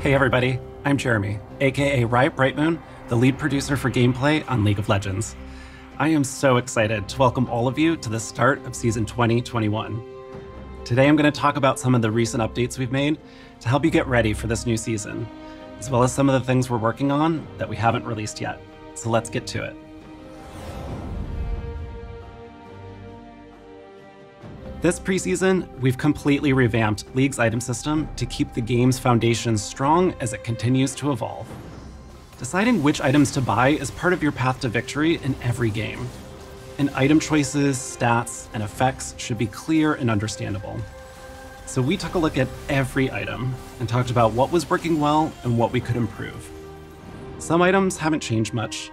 Hey everybody, I'm Jeremy, aka Riot Brightmoon, the lead producer for gameplay on League of Legends. I am so excited to welcome all of you to the start of Season 2021. Today I'm going to talk about some of the recent updates we've made to help you get ready for this new season, as well as some of the things we're working on that we haven't released yet. So let's get to it. This preseason, we've completely revamped League's item system to keep the game's foundation strong as it continues to evolve. Deciding which items to buy is part of your path to victory in every game. And item choices, stats, and effects should be clear and understandable. So we took a look at every item and talked about what was working well and what we could improve. Some items haven't changed much,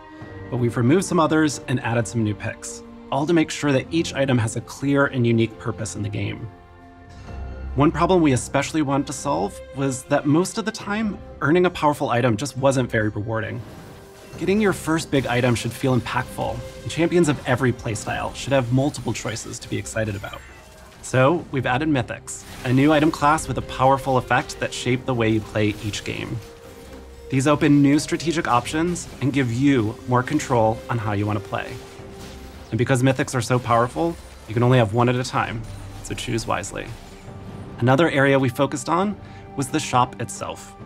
but we've removed some others and added some new picks, all to make sure that each item has a clear and unique purpose in the game. One problem we especially wanted to solve was that most of the time, earning a powerful item just wasn't very rewarding. Getting your first big item should feel impactful, and champions of every playstyle should have multiple choices to be excited about. So we've added Mythics, a new item class with a powerful effect that shape the way you play each game. These open new strategic options and give you more control on how you want to play. And because Mythics are so powerful, you can only have one at a time, so choose wisely. Another area we focused on was the shop itself.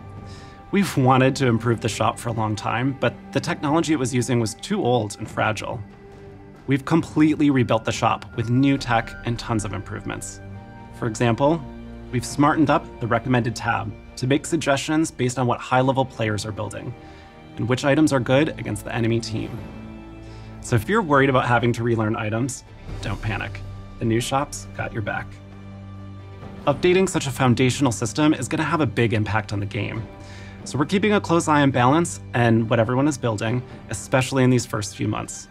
We've wanted to improve the shop for a long time, but the technology it was using was too old and fragile. We've completely rebuilt the shop with new tech and tons of improvements. For example, we've smartened up the recommended tab to make suggestions based on what high-level players are building, and which items are good against the enemy team. So if you're worried about having to relearn items, don't panic. The new shop's got your back. Updating such a foundational system is going to have a big impact on the game. So we're keeping a close eye on balance and what everyone is building, especially in these first few months.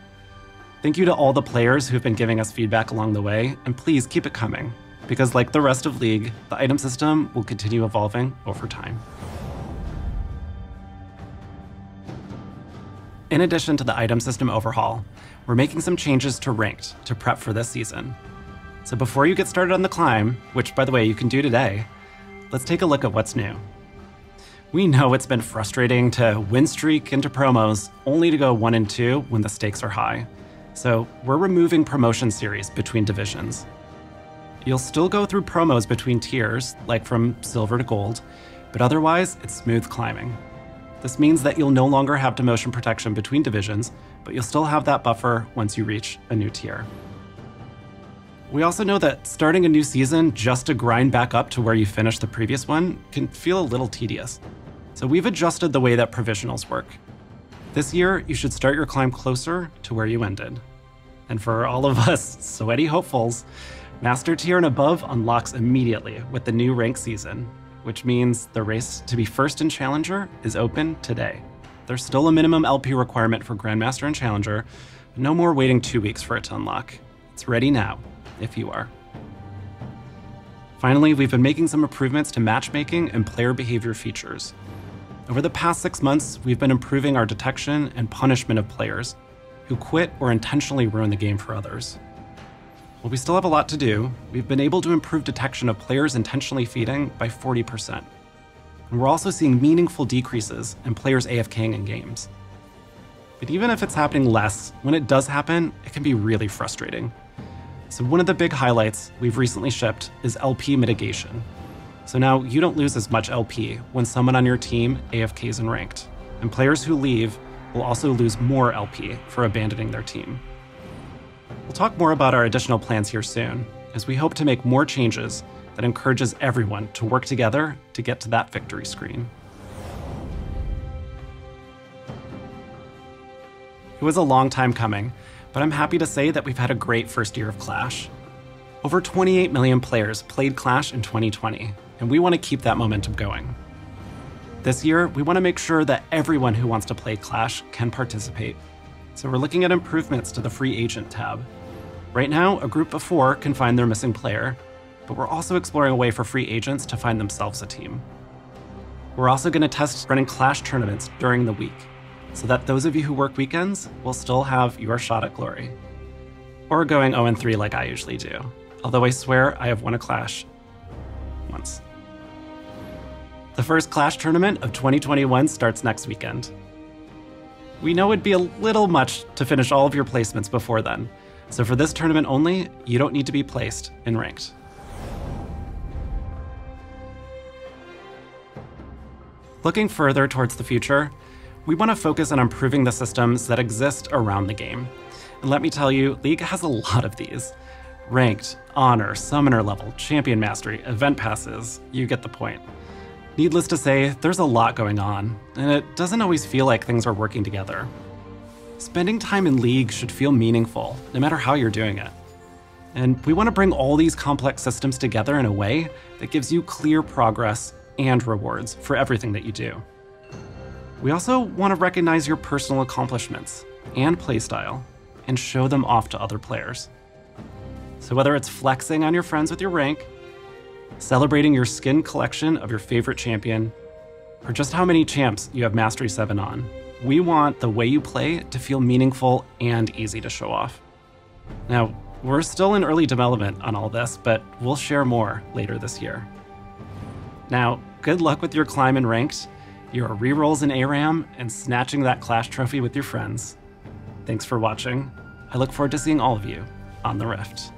Thank you to all the players who've been giving us feedback along the way, and please keep it coming, because like the rest of League, the item system will continue evolving over time. In addition to the item system overhaul, we're making some changes to Ranked to prep for this season. So before you get started on the climb, which by the way you can do today, let's take a look at what's new. We know it's been frustrating to win streak into promos only to go 1 and 2 when the stakes are high. So we're removing promotion series between divisions. You'll still go through promos between tiers, like from silver to gold, but otherwise it's smooth climbing. This means that you'll no longer have demotion protection between divisions, but you'll still have that buffer once you reach a new tier. We also know that starting a new season just to grind back up to where you finished the previous one can feel a little tedious. So we've adjusted the way that provisionals work. This year, you should start your climb closer to where you ended. And for all of us sweaty hopefuls, Master Tier and above unlocks immediately with the new rank season, which means the race to be first in Challenger is open today. There's still a minimum LP requirement for Grandmaster and Challenger, but no more waiting 2 weeks for it to unlock. It's ready now, if you are. Finally, we've been making some improvements to matchmaking and player behavior features. Over the past 6 months, we've been improving our detection and punishment of players who quit or intentionally ruin the game for others. While we still have a lot to do, we've been able to improve detection of players intentionally feeding by 40%. And we're also seeing meaningful decreases in players AFKing in games. But even if it's happening less, when it does happen, it can be really frustrating. So one of the big highlights we've recently shipped is LP mitigation. So now you don't lose as much LP when someone on your team AFKs in ranked, and players who leave will also lose more LP for abandoning their team. We'll talk more about our additional plans here soon, as we hope to make more changes that encourages everyone to work together to get to that victory screen. It was a long time coming, but I'm happy to say that we've had a great first year of Clash. Over 28 million players played Clash in 2020, and we want to keep that momentum going. This year, we want to make sure that everyone who wants to play Clash can participate. So we're looking at improvements to the free agent tab. Right now, a group of 4 can find their missing player, but we're also exploring a way for free agents to find themselves a team. We're also going to test running Clash tournaments during the week, so that those of you who work weekends will still have your shot at glory. Or going 0-3 like I usually do, although I swear I have won a Clash once. The first Clash tournament of 2021 starts next weekend. We know it'd be a little much to finish all of your placements before then, so for this tournament only, you don't need to be placed in ranked. Looking further towards the future, we want to focus on improving the systems that exist around the game. And let me tell you, League has a lot of these. Ranked, Honor, Summoner level, Champion Mastery, Event Passes, you get the point. Needless to say, there's a lot going on, and it doesn't always feel like things are working together. Spending time in League should feel meaningful, no matter how you're doing it. And we want to bring all these complex systems together in a way that gives you clear progress and rewards for everything that you do. We also want to recognize your personal accomplishments and playstyle, and show them off to other players. So whether it's flexing on your friends with your rank, celebrating your skin collection of your favorite champion, or just how many champs you have Mastery 7 on, we want the way you play to feel meaningful and easy to show off. Now, we're still in early development on all this, but we'll share more later this year. Now, good luck with your climb in ranked, your rerolls in ARAM, and snatching that Clash trophy with your friends. Thanks for watching. I look forward to seeing all of you on the Rift.